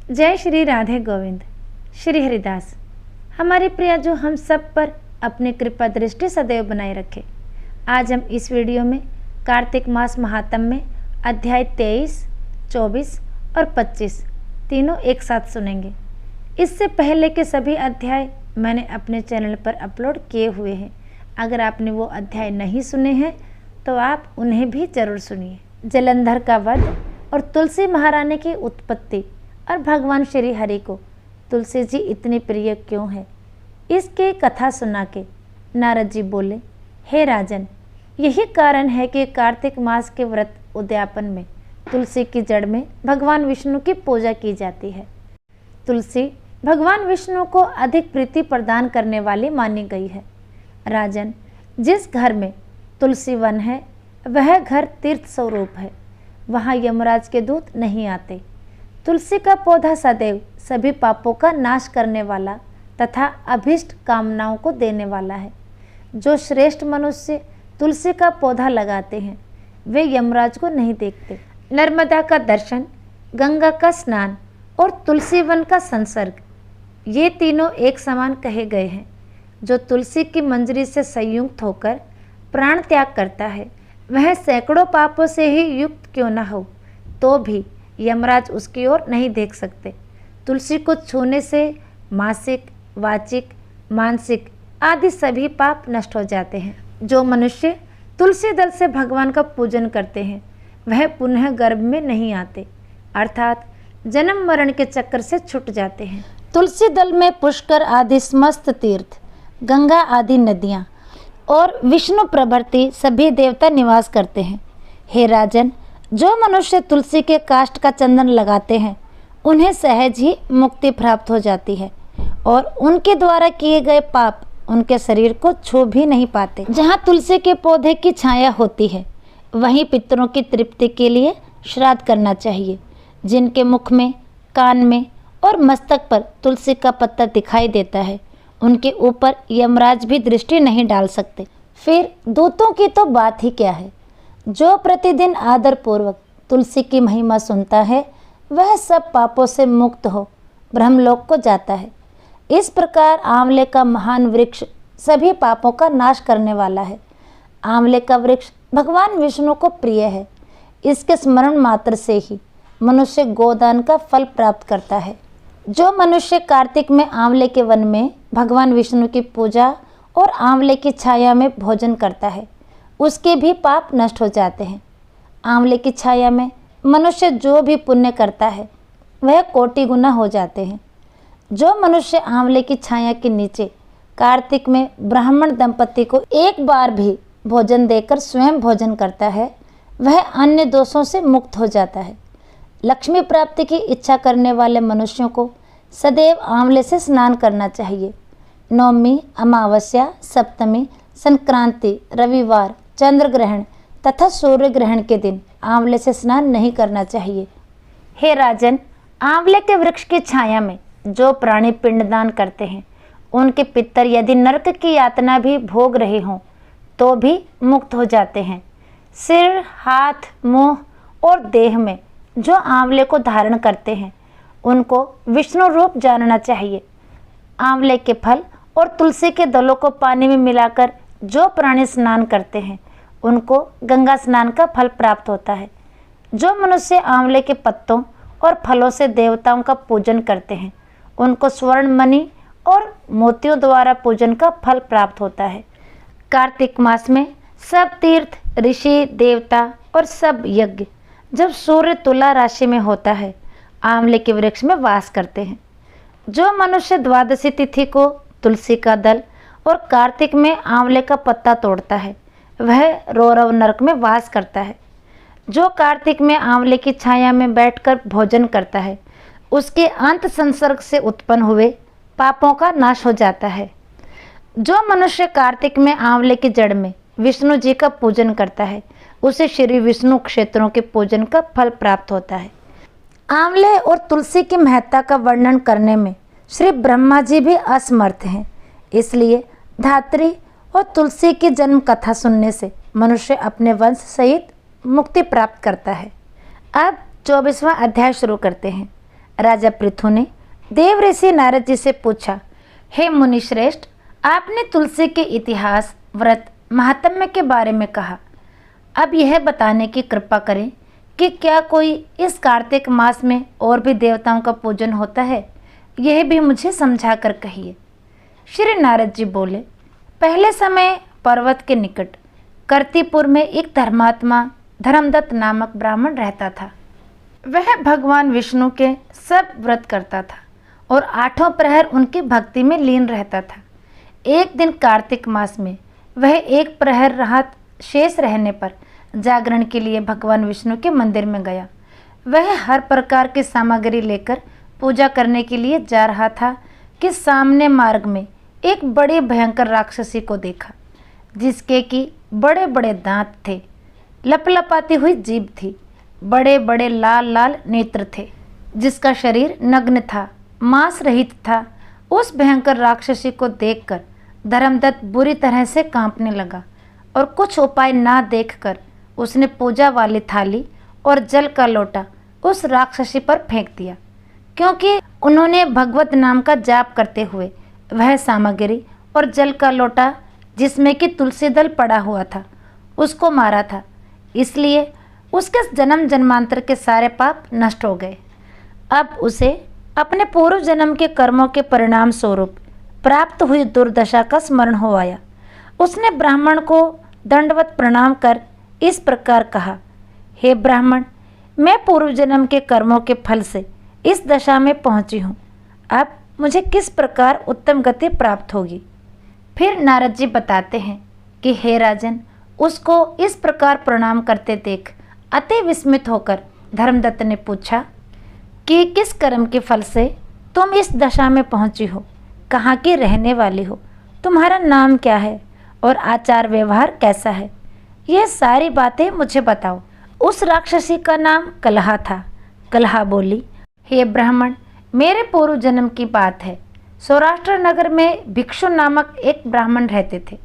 जय श्री राधे गोविंद। श्री हरिदास। हमारे प्रिया जो हम सब पर अपनी कृपा दृष्टि सदैव बनाए रखे। आज हम इस वीडियो में कार्तिक मास महात्म में अध्याय 23, 24 और 25 तीनों एक साथ सुनेंगे। इससे पहले के सभी अध्याय मैंने अपने चैनल पर अपलोड किए हुए हैं। अगर आपने वो अध्याय नहीं सुने हैं तो आप उन्हें भी जरूर सुनिए। जलंधर का वध और तुलसी महारानी की उत्पत्ति और भगवान श्री हरि को तुलसी जी इतनी प्रिय क्यों है, इसकी कथा सुना के नारद जी बोले, हे राजन, यही कारण है कि कार्तिक मास के व्रत उद्यापन में तुलसी की जड़ में भगवान विष्णु की पूजा की जाती है। तुलसी भगवान विष्णु को अधिक प्रीति प्रदान करने वाली मानी गई है। राजन, जिस घर में तुलसी वन है वह घर तीर्थ स्वरूप है। वहाँ यमराज के दूत नहीं आते। तुलसी का पौधा सदैव सभी पापों का नाश करने वाला तथा अभीष्ट कामनाओं को देने वाला है। जो श्रेष्ठ मनुष्य तुलसी का पौधा लगाते हैं वे यमराज को नहीं देखते। नर्मदा का दर्शन, गंगा का स्नान और तुलसी वन का संसर्ग, ये तीनों एक समान कहे गए हैं। जो तुलसी की मंजरी से संयुक्त होकर प्राण त्याग करता है वह सैकड़ों पापों से ही युक्त क्यों न हो तो भी यमराज उसकी ओर नहीं देख सकते। तुलसी को छूने से मासिक, वाचिक, मानसिक आदि सभी पाप नष्ट हो जाते हैं। जो मनुष्य तुलसी दल से भगवान का पूजन करते हैं वह पुनः गर्भ में नहीं आते, अर्थात जन्म मरण के चक्कर से छूट जाते हैं। तुलसी दल में पुष्कर आदि समस्त तीर्थ, गंगा आदि नदियाँ और विष्णु प्रभृति सभी देवता निवास करते हैं। हे राजन, जो मनुष्य तुलसी के काष्ठ का चंदन लगाते हैं उन्हें सहज ही मुक्ति प्राप्त हो जाती है और उनके द्वारा किए गए पाप उनके शरीर को छू भी नहीं पाते। जहाँ तुलसी के पौधे की छाया होती है वहीं पितरों की तृप्ति के लिए श्राद्ध करना चाहिए। जिनके मुख में, कान में और मस्तक पर तुलसी का पत्ता दिखाई देता है उनके ऊपर यमराज भी दृष्टि नहीं डाल सकते। फिर दूतों की तो बात ही क्या है। जो प्रतिदिन आदर पूर्वक तुलसी की महिमा सुनता है वह सब पापों से मुक्त हो ब्रह्मलोक को जाता है। इस प्रकार आंवले का महान वृक्ष सभी पापों का नाश करने वाला है। आंवले का वृक्ष भगवान विष्णु को प्रिय है। इसके स्मरण मात्र से ही मनुष्य गोदान का फल प्राप्त करता है। जो मनुष्य कार्तिक में आंवले के वन में भगवान विष्णु की पूजा और आंवले की छाया में भोजन करता है उसके भी पाप नष्ट हो जाते हैं। आंवले की छाया में मनुष्य जो भी पुण्य करता है वह कोटि गुना हो जाते हैं। जो मनुष्य आंवले की छाया के नीचे कार्तिक में ब्राह्मण दंपति को एक बार भी भोजन देकर स्वयं भोजन करता है वह अन्य दोषों से मुक्त हो जाता है। लक्ष्मी प्राप्ति की इच्छा करने वाले मनुष्यों को सदैव आंवले से स्नान करना चाहिए। नवमी, अमावस्या, सप्तमी, संक्रांति, रविवार, चंद्र ग्रहण तथा सूर्य ग्रहण के दिन आंवले से स्नान नहीं करना चाहिए। हे राजन, आंवले के वृक्ष की छाया में जो प्राणी पिंडदान करते हैं उनके पितर यदि नरक की यातना भी भोग रहे हों तो भी मुक्त हो जाते हैं। सिर, हाथ, मुंह और देह में जो आंवले को धारण करते हैं उनको विष्णु रूप जानना चाहिए। आंवले के फल और तुलसी के दलों को पानी में मिलाकर जो प्राणी स्नान करते हैं उनको गंगा स्नान का फल प्राप्त होता है। जो मनुष्य आंवले के पत्तों और फलों से देवताओं का पूजन करते हैं उनको स्वर्ण मणि और मोतियों द्वारा पूजन का फल प्राप्त होता है। कार्तिक मास में सब तीर्थ, ऋषि, देवता और सब यज्ञ जब सूर्य तुला राशि में होता है आंवले के वृक्ष में वास करते हैं। जो मनुष्य द्वादशी तिथि को तुलसी का दल और कार्तिक में आंवले का पत्ता तोड़ता है वह रौरव नरक में वास करता है। जो कार्तिक में आंवले की छाया में बैठकर भोजन करता है उसके अंत संसर्ग से उत्पन्न हुए पापों का नाश हो जाता है। जो मनुष्य कार्तिक में आंवले की जड़ में विष्णु जी का पूजन करता है उसे श्री विष्णु क्षेत्रों के पूजन का फल प्राप्त होता है। आंवले और तुलसी की महत्ता का वर्णन करने में श्री ब्रह्मा जी भी असमर्थ हैं। इसलिए धात्री और तुलसी की जन्म कथा सुनने से मनुष्य अपने वंश सहित मुक्ति प्राप्त करता है। अब 24वां अध्याय शुरू करते हैं। राजा पृथु ने देव ऋषि नारद जी से पूछा, हे मुनि श्रेष्ठ, आपने तुलसी के इतिहास, व्रत, महात्म्य के बारे में कहा। अब यह बताने की कृपा करें कि क्या कोई इस कार्तिक मास में और भी देवताओं का पूजन होता है? यह भी मुझे समझा कर कहिए। श्री नारद जी बोले, पहले समय पर्वत के निकट कर्तिपुर में एक धर्मात्मा धर्मदत्त नामक ब्राह्मण रहता था। वह भगवान विष्णु के सब व्रत करता था और 8 प्रहर उनकी भक्ति में लीन रहता था। एक दिन कार्तिक मास में वह एक प्रहर रात शेष रहने पर जागरण के लिए भगवान विष्णु के मंदिर में गया। वह हर प्रकार की सामग्री लेकर पूजा करने के लिए जा रहा था कि सामने मार्ग में एक बड़ी भयंकर राक्षसी को देखा, जिसके कि बड़े बड़े दांत थे, लपलपाती हुई जीभ थी, बड़े बड़े लाल लाल नेत्र थे, जिसका शरीर नग्न था, मांस रहित था। उस भयंकर राक्षसी को देखकर धर्मदत्त बुरी तरह से कांपने लगा और कुछ उपाय ना देखकर उसने पूजा वाली थाली और जल का लोटा उस राक्षसी पर फेंक दिया, क्योंकि उन्होंने भगवत नाम का जाप करते हुए वह सामग्री और जल का लोटा जिसमें कि तुलसी दल पड़ा हुआ था उसको मारा था। इसलिए उसके जन्म जन्मांतर के सारे पाप नष्ट हो गए। अब उसे अपने पूर्व जन्म के कर्मों के परिणाम स्वरूप प्राप्त हुई दुर्दशा का स्मरण हो आया। उसने ब्राह्मण को दंडवत प्रणाम कर इस प्रकार कहा, हे ब्राह्मण, मैं पूर्व जन्म के कर्मों के फल से इस दशा में पहुंची हूँ। अब मुझे किस प्रकार उत्तम गति प्राप्त होगी? फिर नारद जी बताते हैं कि हे राजन, उसको इस प्रकार प्रणाम करते देख अति विस्मित होकर धर्मदत्त ने पूछा कि किस कर्म के फल से तुम इस दशा में पहुंची हो, कहाँ की रहने वाली हो, तुम्हारा नाम क्या है और आचार व्यवहार कैसा है, यह सारी बातें मुझे बताओ। उस राक्षसी का नाम कलहा था। कलहा बोली, हे ब्राह्मण, मेरे पूर्व जन्म की बात है। सौराष्ट्र नगर में भिक्षु नामक एक ब्राह्मण रहते थे।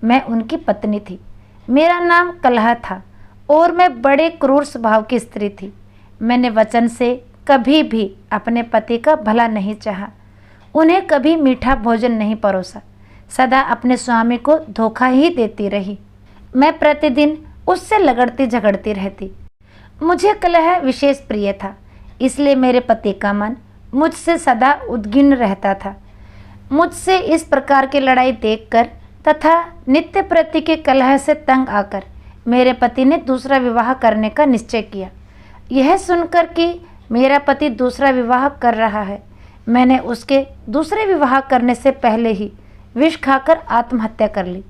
मैं उनकी पत्नी थी। मेरा नाम कलहा था और मैं बड़े क्रूर स्वभाव की स्त्री थी। मैंने वचन से कभी भी अपने पति का भला नहीं चाहा, उन्हें कभी मीठा भोजन नहीं परोसा, सदा अपने स्वामी को धोखा ही देती रही। मैं प्रतिदिन उससे लगड़ती झगड़ती रहती। मुझे कलह विशेष प्रिय था, इसलिए मेरे पति का मन मुझसे सदा उद्विग्न रहता था। मुझसे इस प्रकार की लड़ाई देखकर तथा नित्य प्रति के कलह से तंग आकर मेरे पति ने दूसरा विवाह करने का निश्चय किया। यह सुनकर कि मेरा पति दूसरा विवाह कर रहा है, मैंने उसके दूसरे विवाह करने से पहले ही विष खाकर आत्महत्या कर ली।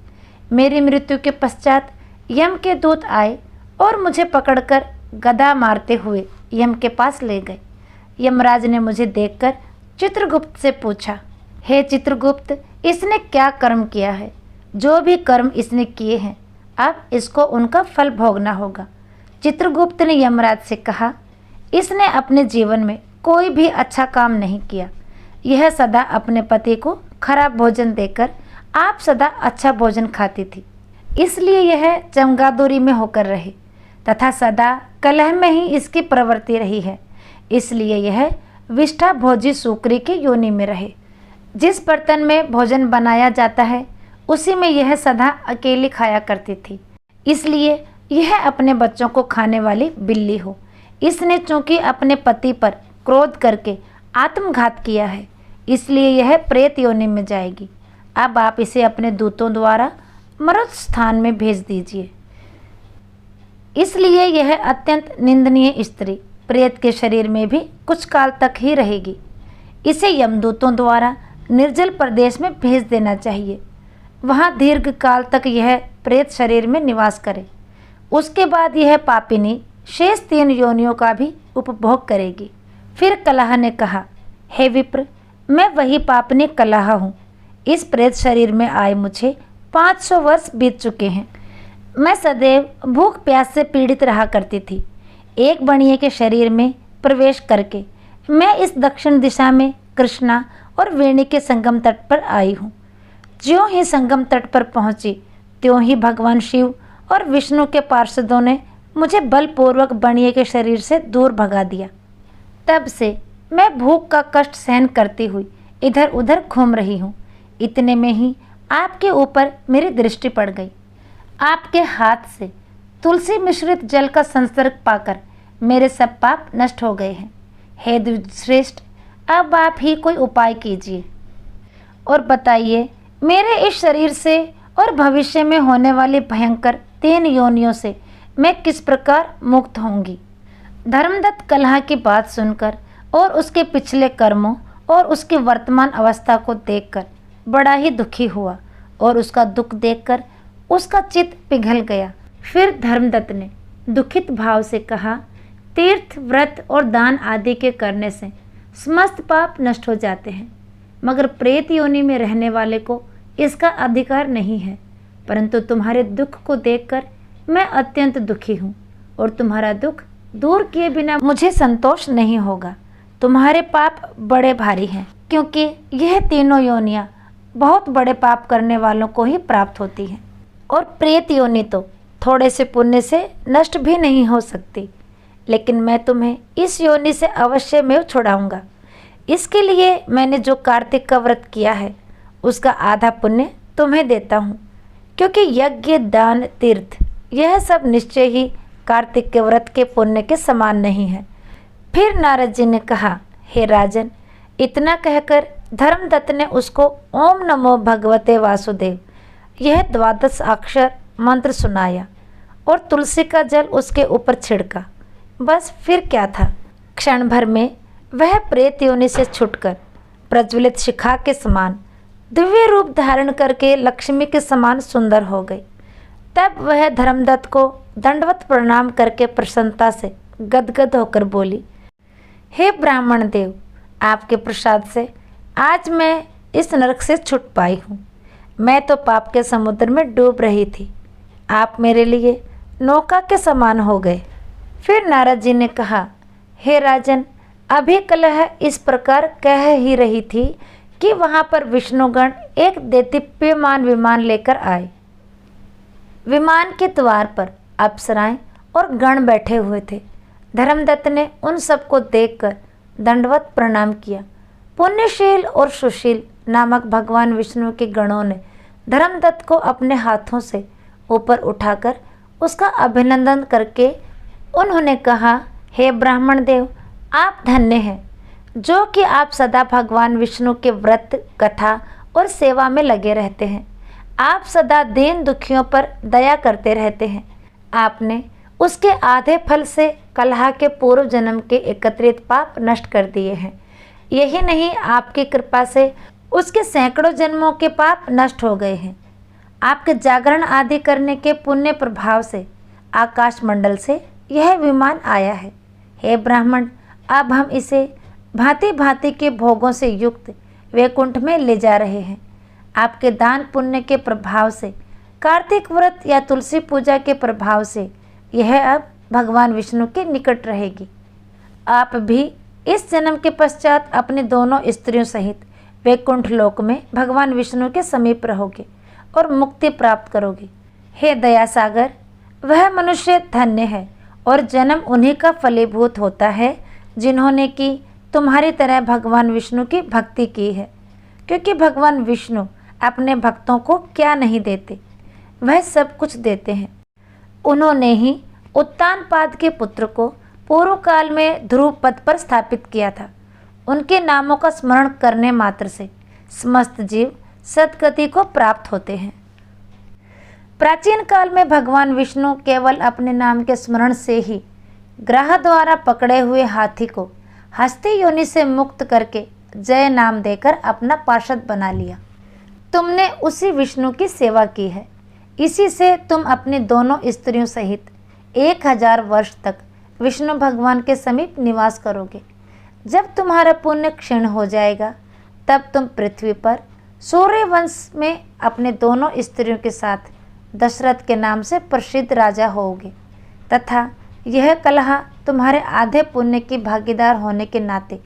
मेरी मृत्यु के पश्चात यम के दूत आए और मुझे पकड़कर गदा मारते हुए यम के पास ले गए। यमराज ने मुझे देखकर चित्रगुप्त से पूछा, हे चित्रगुप्त, इसने क्या कर्म किया है? जो भी कर्म इसने किए हैं अब इसको उनका फल भोगना होगा। चित्रगुप्त ने यमराज से कहा, इसने अपने जीवन में कोई भी अच्छा काम नहीं किया। यह सदा अपने पति को खराब भोजन देकर आप सदा अच्छा भोजन खाती थी, इसलिए यह चमगादुरी में होकर रही तथा सदा कलह में ही इसकी प्रवृत्ति रही है। इसलिए यह विष्ठा भोजी सूकरी की योनि में रहे। जिस बर्तन में भोजन बनाया जाता है उसी में यह सदा अकेली खाया करती थी, इसलिए यह अपने बच्चों को खाने वाली बिल्ली हो। इसने चूंकि अपने पति पर क्रोध करके आत्मघात किया है, इसलिए यह प्रेत योनि में जाएगी। अब आप इसे अपने दूतों द्वारा मरुत स्थान में भेज दीजिए। इसलिए यह अत्यंत निंदनीय स्त्री प्रेत के शरीर में भी कुछ काल तक ही रहेगी। इसे यमदूतों द्वारा निर्जल प्रदेश में भेज देना चाहिए। वहाँ दीर्घ काल तक यह प्रेत शरीर में निवास करे। उसके बाद यह पापिनी शेष 3 योनियों का भी उपभोग करेगी। फिर कलह ने कहा, हे विप्र, मैं वही पापिनी कलह हूँ। इस प्रेत शरीर में आए मुझे 500 वर्ष बीत चुके हैं। मैं सदैव भूख प्यास से पीड़ित रहा करती थी। एक बणिये के शरीर में प्रवेश करके मैं इस दक्षिण दिशा में कृष्णा और वेणी के संगम तट पर आई हूँ। ज्यों ही संगम तट पर पहुँची त्यों ही भगवान शिव और विष्णु के पार्षदों ने मुझे बलपूर्वक बणिये के शरीर से दूर भगा दिया। तब से मैं भूख का कष्ट सहन करती हुई इधर उधर घूम रही हूँ। इतने में ही आपके ऊपर मेरी दृष्टि पड़ गई। आपके हाथ से तुलसी मिश्रित जल का संसर्ग पाकर मेरे सब पाप नष्ट हो गए हैं। हे द्विजश्रेष्ठ, अब आप ही कोई उपाय कीजिए और बताइए, मेरे इस शरीर से और भविष्य में होने वाली भयंकर 3 योनियों से मैं किस प्रकार मुक्त होंगी। धर्मदत्त कलह की बात सुनकर और उसके पिछले कर्मों और उसकी वर्तमान अवस्था को देखकर बड़ा ही दुखी हुआ और उसका दुख देखकर उसका चित्त पिघल गया। फिर धर्मदत्त ने दुखित भाव से कहा, तीर्थ, व्रत और दान आदि के करने से समस्त पाप नष्ट हो जाते हैं, मगर प्रेत योनि में रहने वाले को इसका अधिकार नहीं है। परंतु तुम्हारे दुख को देखकर मैं अत्यंत दुखी हूँ और तुम्हारा दुख दूर किए बिना मुझे संतोष नहीं होगा। तुम्हारे पाप बड़े भारी हैं, क्योंकि यह तीनों योनियाँ बहुत बड़े पाप करने वालों को ही प्राप्त होती हैं, और प्रेत योनि तो थोड़े से पुण्य से नष्ट भी नहीं हो सकती। लेकिन मैं तुम्हें इस योनि से अवश्य में छुड़ाऊंगा। इसके लिए मैंने जो कार्तिक का व्रत किया है उसका आधा पुण्य तुम्हें देता हूँ, क्योंकि यज्ञ, दान, तीर्थ यह सब निश्चय ही कार्तिक के व्रत के पुण्य के समान नहीं है। फिर नारद जी ने कहा, हे राजन, इतना कहकर धर्मदत्त ने उसको ओम नमो भगवते वासुदेव यह 12 अक्षर मंत्र सुनाया और तुलसी का जल उसके ऊपर छिड़का। बस फिर क्या था, क्षण भर में वह प्रेत योनि से छुटकर प्रज्वलित शिखा के समान दिव्य रूप धारण करके लक्ष्मी के समान सुंदर हो गई। तब वह धर्मदत्त को दंडवत प्रणाम करके प्रसन्नता से गदगद होकर बोली, हे ब्राह्मण देव, आपके प्रसाद से आज मैं इस नरक से छूट पाई हूँ। मैं तो पाप के समुद्र में डूब रही थी, आप मेरे लिए नौका के समान हो गए। फिर नारद जी ने कहा, हे राजन, अभी कलह इस प्रकार कह ही रही थी कि वहाँ पर विष्णुगण एक देदीप्यमान विमान लेकर आए। विमान के द्वार पर अप्सराएं और गण बैठे हुए थे। धर्मदत्त ने उन सबको देखकर दंडवत प्रणाम किया। पुण्यशील और सुशील नामक भगवान विष्णु के गणों ने धर्मदत्त को अपने हाथों से ऊपर उठाकर उसका अभिनंदन करके उन्होंने कहा, हे ब्राह्मण देव, आप धन्य हैं, जो कि आप सदा भगवान विष्णु के व्रत, कथा और सेवा में लगे रहते हैं। आप सदा दीन दुखियों पर दया करते रहते हैं। आपने उसके आधे फल से कलह के पूर्व जन्म के एकत्रित पाप नष्ट कर दिए हैं। यही नहीं, आपकी कृपा से उसके सैकड़ों जन्मों के पाप नष्ट हो गए हैं। आपके जागरण आदि करने के पुण्य प्रभाव से आकाश मंडल से यह विमान आया है। हे ब्राह्मण, अब हम इसे भांति भांति के भोगों से युक्त वैकुंठ में ले जा रहे हैं। आपके दान पुण्य के प्रभाव से, कार्तिक व्रत या तुलसी पूजा के प्रभाव से यह अब भगवान विष्णु के निकट रहेगी। आप भी इस जन्म के पश्चात अपने दोनों स्त्रियों सहित वैकुंठ लोक में भगवान विष्णु के समीप रहोगे और मुक्ति प्राप्त करोगे। हे दया सागर, वह मनुष्य धन्य है और जन्म उन्हीं का फलीभूत होता है जिन्होंने कि तुम्हारी तरह भगवान विष्णु की भक्ति की है, क्योंकि भगवान विष्णु अपने भक्तों को क्या नहीं देते, वह सब कुछ देते हैं। उन्होंने ही उत्तानपाद के पुत्र को पूर्व काल में ध्रुव पद पर स्थापित किया था। उनके नामों का स्मरण करने मात्र से समस्त जीव सद्गति को प्राप्त होते हैं। प्राचीन काल में भगवान विष्णु केवल अपने नाम के स्मरण से ही ग्रह द्वारा पकड़े हुए हाथी को हस्ती योनि से मुक्त करके जय नाम देकर अपना पार्षद बना लिया। तुमने उसी विष्णु की सेवा की है, इसी से तुम अपनी दोनों स्त्रियों सहित 1000 वर्ष तक विष्णु भगवान के समीप निवास करोगे। जब तुम्हारा पुण्य क्षीण हो जाएगा, तब तुम पृथ्वी पर सूर्यवंश में अपने दोनों स्त्रियों के साथ दशरथ के नाम से प्रसिद्ध राजा होोगे, तथा यह कलह तुम्हारे आधे पुण्य की भागीदार होने के नाते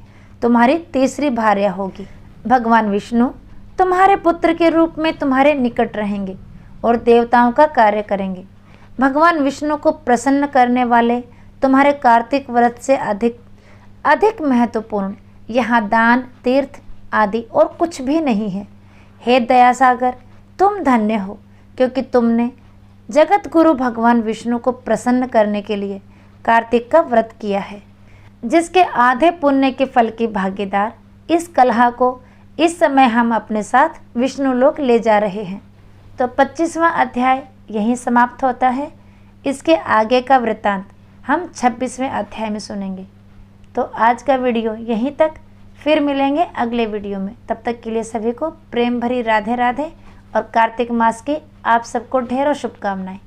तुम्हारी तीसरी भार्या होगी। भगवान विष्णु तुम्हारे पुत्र के रूप में तुम्हारे निकट रहेंगे और देवताओं का कार्य करेंगे। भगवान विष्णु को प्रसन्न करने वाले तुम्हारे कार्तिक व्रत से अधिक महत्वपूर्ण यहाँ दान तीर्थ आदि और कुछ भी नहीं है। हे दयासागर, तुम धन्य हो, क्योंकि तुमने जगत गुरु भगवान विष्णु को प्रसन्न करने के लिए कार्तिक का व्रत किया है, जिसके आधे पुण्य के फल की भागीदार इस कलहा को इस समय हम अपने साथ विष्णु लोक ले जा रहे हैं। तो 25वां अध्याय यहीं समाप्त होता है। इसके आगे का वृत्तांत हम 26वें अध्याय में सुनेंगे। तो आज का वीडियो यहीं तक, फिर मिलेंगे अगले वीडियो में। तब तक के लिए सभी को प्रेम भरी राधे राधे और कार्तिक मास की आप सबको ढेरों शुभकामनाएं।